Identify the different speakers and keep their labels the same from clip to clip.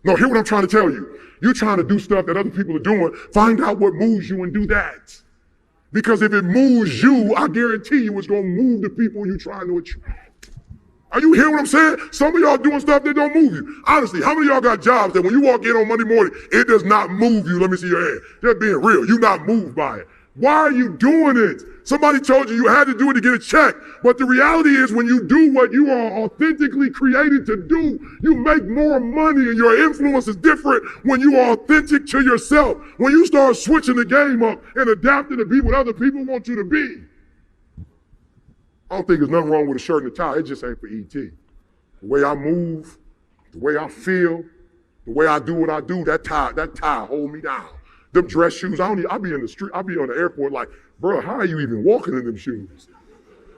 Speaker 1: No, hear what I'm trying to tell you. You're trying to do stuff that other people are doing. Find out what moves you and do that. Because if it moves you, I guarantee you it's going to move the people you're trying to attract. Are you hearing what I'm saying? Some of y'all doing stuff that don't move you. Honestly, how many of y'all got jobs that when you walk in on Monday morning, it does not move you? Let me see your hand. Just being real. You're not moved by it. Why are you doing it? Somebody told you you had to do it to get a check. But the reality is when you do what you are authentically created to do, you make more money and your influence is different when you are authentic to yourself. When you start switching the game up and adapting to be what other people want you to be. I don't think there's nothing wrong with a shirt and a tie. It just ain't for ET. The way I move, the way I feel, the way I do what I do, that tie hold me down. Them dress shoes, I be in the street, I be on the airport like, bro, how are you even walking in them shoes?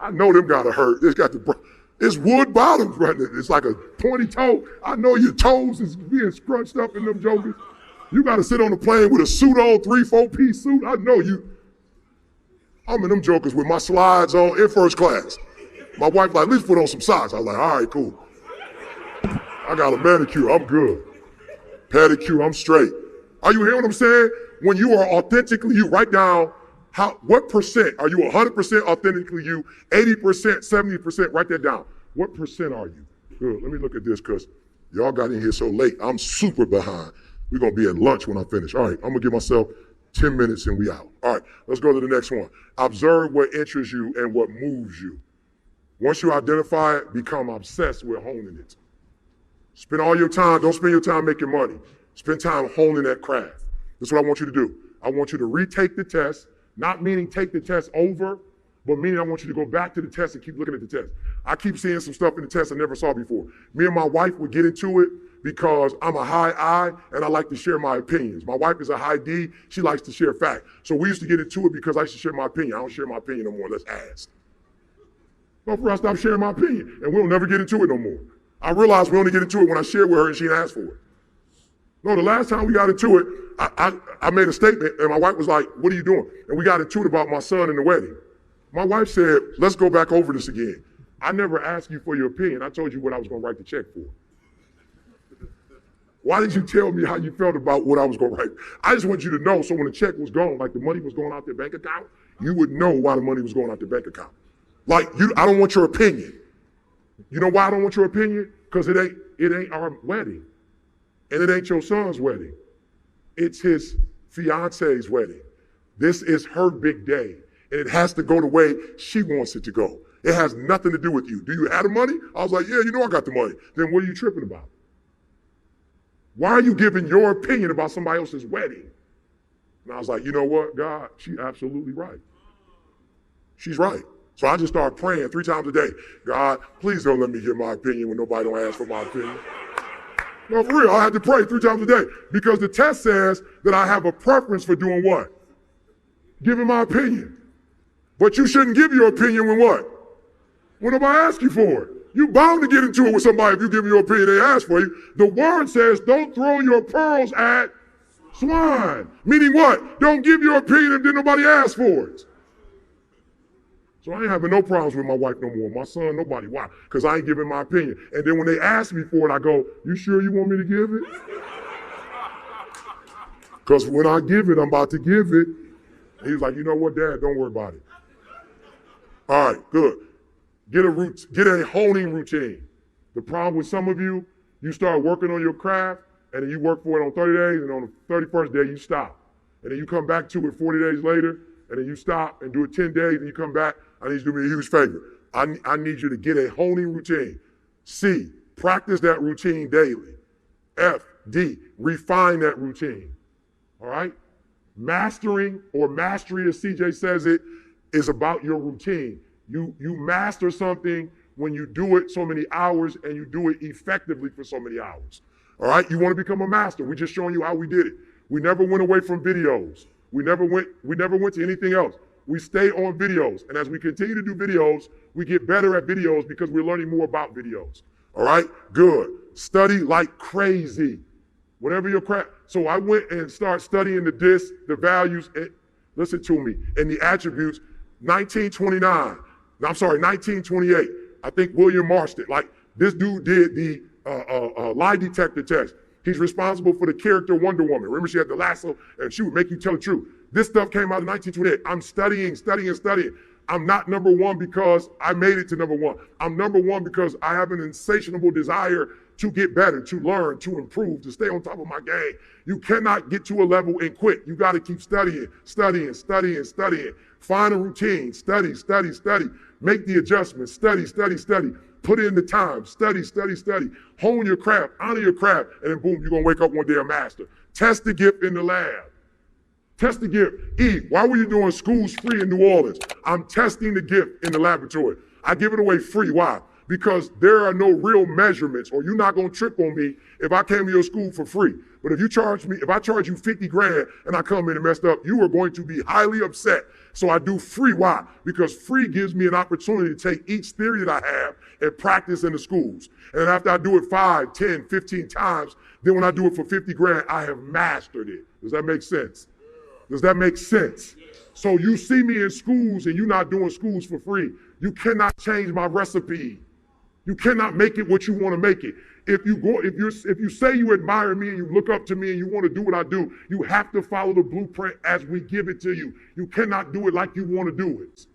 Speaker 1: I know them gotta hurt. It's wood bottoms right there. It's like a pointy toe. I know your toes is being scrunched up in them jokers. You gotta sit on the plane with a suit on, 3-4 piece suit. I know you. I'm in them jokers with my slides on in first class. My wife like, at least put on some socks. I was like, all right, cool. I got a manicure, I'm good. Pedicure, I'm straight. Are you hearing what I'm saying? When you are authentically you, write down what percent are you 100% authentically you, 80%, 70%, write that down. What percent are you? Good, let me look at this because y'all got in here so late. I'm super behind. We're going to be at lunch when I finish. All right, I'm going to give myself 10 minutes and we out. All right, let's go to the next one. Observe what interests you and what moves you. Once you identify it, become obsessed with honing it. Spend all your time, don't spend your time making money. Spend time honing that craft. That's what I want you to do. I want you to retake the test, not meaning take the test over, but meaning I want you to go back to the test and keep looking at the test. I keep seeing some stuff in the test I never saw before. Me and my wife would get into it because I'm a high I and I like to share my opinions. My wife is a high D, she likes to share fact. So we used to get into it because I used to share my opinion. I don't share my opinion no more, let's ask. No, for I stopped sharing my opinion and we'll never get into it no more. I realized we only get into it when I share with her and she asked for it. No, the last time we got into it, I made a statement and my wife was like, what are you doing? And we got into it about my son and the wedding. My wife said, let's go back over this again. I never asked you for your opinion. I told you what I was going to write the check for. Why did you tell me how you felt about what I was going to write? I just want you to know so when the check was gone, like the money was going out their bank account, you would know why the money was going out their bank account. Like, I don't want your opinion. You know why I don't want your opinion? Because it ain't our wedding. And it ain't your son's wedding. It's his fiance's wedding. This is her big day. And it has to go the way she wants it to go. It has nothing to do with you. Do you have the money? I was like, yeah, you know I got the money. Then what are you tripping about? Why are you giving your opinion about somebody else's wedding? And I was like, you know what, God, she's absolutely right. She's right. So I just started praying 3 times a day. God, please don't let me give my opinion when nobody don't ask for my opinion. No, for real, I had to pray 3 times a day because the test says that I have a preference for doing what? Giving my opinion. But you shouldn't give your opinion when what? When nobody asks you for it. You bound to get into it with somebody if you give your opinion they ask for you. The word says don't throw your pearls at swine. Meaning what? Don't give your opinion if nobody asks for it. So I ain't having no problems with my wife no more. My son, nobody. Why? Because I ain't giving my opinion. And then when they ask me for it, I go, you sure you want me to give it? Because when I give it, I'm about to give it. He's like, you know what, Dad? Don't worry about it. All right, good. Get a honing routine. The problem with some of you, you start working on your craft, and then you work for it on 30 days, and on the 31st day, you stop. And then you come back to it 40 days later, and then you stop and do it 10 days, and you come back. I need you to do me a huge favor. I need you to get a honing routine. C, practice that routine daily. F, D, refine that routine. All right? Mastering, or mastery as CJ says it, is about your routine. You master something when you do it so many hours and you do it effectively for so many hours. All right? You want to become a master. We're just showing you how we did it. We never went away from videos. We never went to anything else. We stay on videos. And as we continue to do videos, we get better at videos because we're learning more about videos. All right? Good. Study like crazy. Whatever your craft. So I went and started studying the disc, the values, and listen to me, and the attributes. 1928. I think William Marston, like this dude did the lie detector test. He's responsible for the character Wonder Woman. Remember, she had the lasso and she would make you tell the truth. This stuff came out in 1928. I'm studying. I'm not number one because I made it to number one. I'm number one because I have an insatiable desire to get better, to learn, to improve, to stay on top of my game. You cannot get to a level and quit. You got to keep studying. Find a routine. Study. Make the adjustments. Study. Put in the time. Study. Hone your craft. Honor your craft. And then boom, you're going to wake up one day a master. Test the gift in the lab. Test the gift. Why were you doing schools free in New Orleans? I'm testing the gift in the laboratory. I give it away free. Why? Because there are no real measurements, or you're not going to trip on me if I came to your school for free. But if I charge you 50 grand and I come in and messed up, you are going to be highly upset. So I do free. Why? Because free gives me an opportunity to take each theory that I have and practice in the schools. And then after I do it 5, 10, 15 times, then when I do it for 50 grand, I have mastered it. Does that make sense? So you see me in schools and you're not doing schools for free. You cannot change my recipe. You cannot make it what you want to make it. If you say you admire me and you look up to me and you want to do what I do, you have to follow the blueprint as we give it to you. You cannot do it like you want to do it.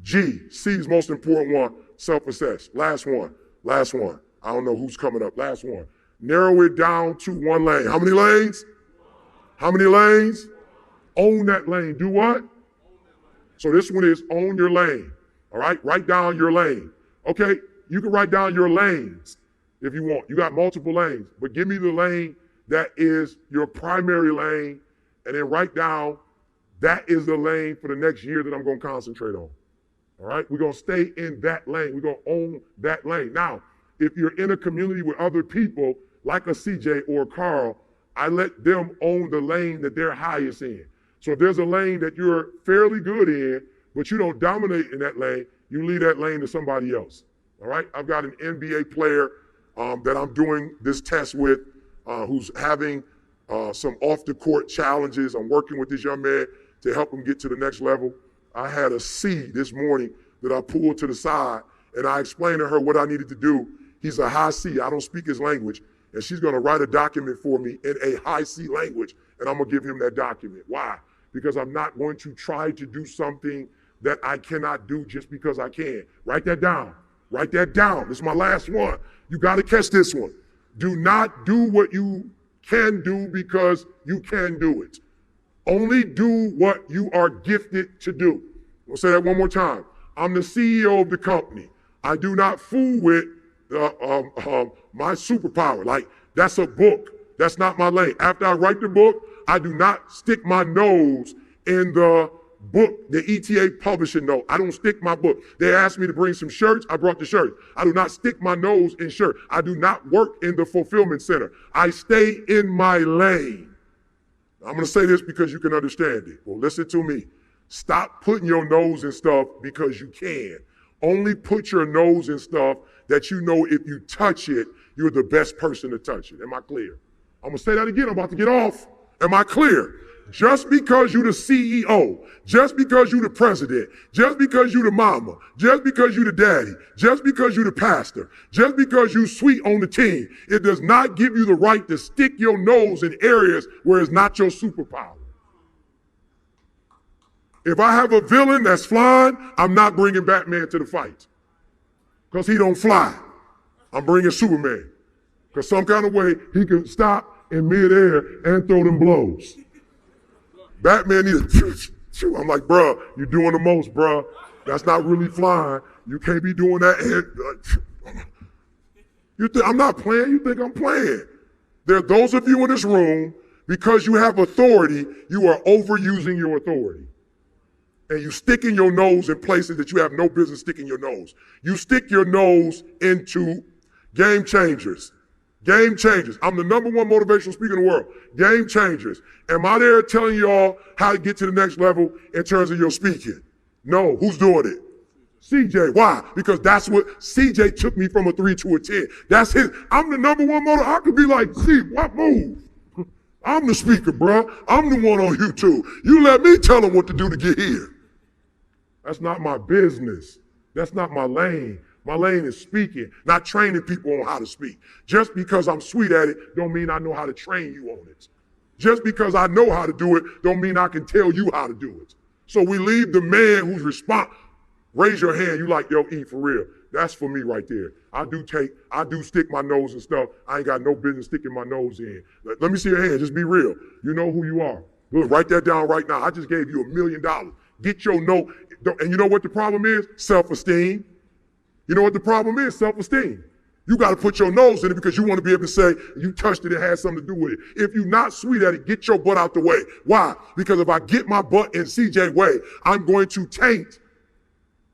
Speaker 1: C is most important one, self-assess. Last one. I don't know who's coming up. Last one. Narrow it down to one lane. How many lanes? Own that lane. Do what? So this one is own your lane. All right? Write down your lane. Okay? You can write down your lanes if you want. You got multiple lanes, but give me the lane that is your primary lane, and then write down that is the lane for the next year that I'm going to concentrate on. All right? We're going to stay in that lane. We're going to own that lane. Now, if you're in a community with other people, like a CJ or a Carl, I let them own the lane that they're highest in. So if there's a lane that you're fairly good in, but you don't dominate in that lane, you leave that lane to somebody else. All right? I've got an NBA player that I'm doing this test with who's having some off-the-court challenges. I'm working with this young man to help him get to the next level. I had a C this morning that I pulled to the side, and I explained to her what I needed to do. He's a high C. I don't speak his language. And she's going to write a document for me in a high C language, and I'm going to give him that document. Why? Because I'm not going to try to do something that I cannot do just because I can. Write that down. This is my last one. You got to catch this one. Do not do what you can do because you can do it. Only do what you are gifted to do. I'll say that one more time. I'm the CEO of the company. I do not fool with my superpower. Like, that's a book. That's not my lane. After I write the book, I do not stick my nose in the book, the ETA publishing note. I don't stick my book. They asked me to bring some shirts. I brought the shirt. I do not stick my nose in shirt. I do not work in the fulfillment center. I stay in my lane. I'm going to say this because you can understand it. Well, listen to me. Stop putting your nose in stuff because you can. Only put your nose in stuff that you know if you touch it, you're the best person to touch it. Am I clear? I'm going to say that again. I'm about to get off. Am I clear? Just because you're the CEO, just because you're the president, just because you're the mama, just because you're the daddy, just because you're the pastor, just because you're sweet on the team, it does not give you the right to stick your nose in areas where it's not your superpower. If I have a villain that's flying, I'm not bringing Batman to the fight because he don't fly. I'm bringing Superman because some kind of way he can stop in midair and throw them blows. Batman needs a I'm like, bruh, you're doing the most, bruh. That's not really flying. You can't be doing that. You think I'm not playing? You think I'm playing? There are those of you in this room, because you have authority, you are overusing your authority. And you sticking your nose in places that you have no business sticking your nose. You stick your nose into game changers. Game changers. I'm the number one motivational speaker in the world. Game changers. Am I there telling y'all how to get to the next level in terms of your speaking? No. Who's doing it? CJ. Why? Because that's what CJ took me from a 3 to a 10. That's his. I'm the number one motivator. I could be like, see, what move? I'm the speaker, bro. I'm the one on YouTube. You let me tell him what to do to get here. That's not my business. That's not my lane. My lane is speaking, not training people on how to speak. Just because I'm sweet at it don't mean I know how to train you on it. Just because I know how to do it don't mean I can tell you how to do it. So we leave the man who's responsible. Raise your hand, you like, yo, E, for real. That's for me right there. I do stick my nose and stuff. I ain't got no business sticking my nose in. Let me see your hand, just be real. You know who you are. Look, write that down right now. I just gave you $1 million. Get your note. And you know what the problem is? Self-esteem. You know what the problem is? Self-esteem. You got to put your nose in it because you want to be able to say you touched it, it had something to do with it. If you're not sweet at it, get your butt out the way. Why? Because if I get my butt in CJ way, I'm going to taint.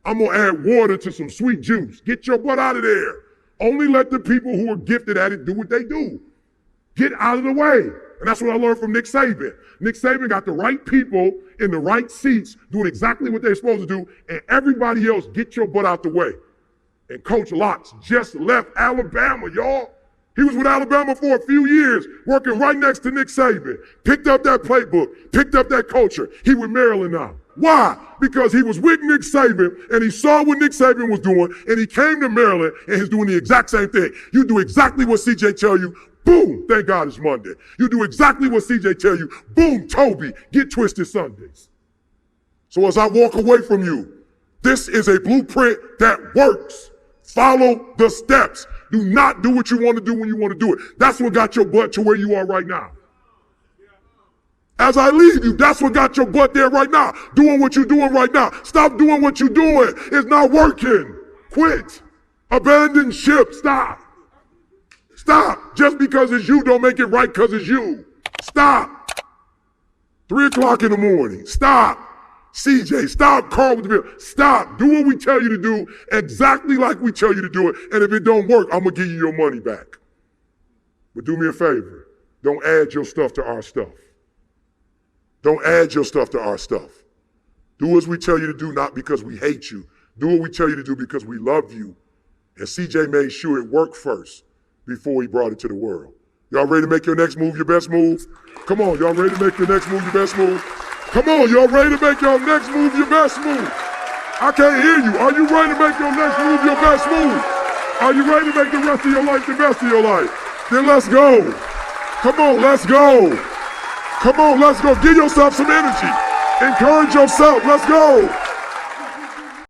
Speaker 1: I'm going to add water to some sweet juice. Get your butt out of there. Only let the people who are gifted at it do what they do. Get out of the way. And that's what I learned from Nick Saban. Nick Saban got the right people in the right seats doing exactly what they're supposed to do, and everybody else get your butt out the way. And Coach Locks just left Alabama, y'all. He was with Alabama for a few years, working right next to Nick Saban. Picked up that playbook, picked up that culture. He with Maryland now. Why? Because he was with Nick Saban, and he saw what Nick Saban was doing, and he came to Maryland, and he's doing the exact same thing. You do exactly what CJ tell you. Boom, thank God it's Monday. You do exactly what CJ tell you. Boom, Toby, get twisted Sundays. So as I walk away from you, this is a blueprint that works. Follow the steps. Do not do what you want to do when you want to do it. That's what got your butt to where you are right now. As I leave you, that's what got your butt there right now. Doing what you're doing right now. Stop doing what you're doing. It's not working. Quit. Abandon ship. Stop. Stop. Just because it's you don't make it right because it's you. Stop. 3 o'clock in the morning. Stop. CJ, stop. Carl with the bill. Stop. Do what we tell you to do exactly like we tell you to do it. And if it don't work, I'm going to give you your money back. But do me a favor. Don't add your stuff to our stuff. Don't add your stuff to our stuff. Do as we tell you to do, not because we hate you. Do what we tell you to do because we love you. And CJ made sure it worked first before he brought it to the world. Y'all ready to make your next move your best move? Come on, y'all ready to make your next move your best move? Come on, y'all ready to make your next move your best move? I can't hear you. Are you ready to make your next move your best move? Are you ready to make the rest of your life the best of your life? Then let's go. Come on, let's go. Come on, let's go. Give yourself some energy. Encourage yourself. Let's go.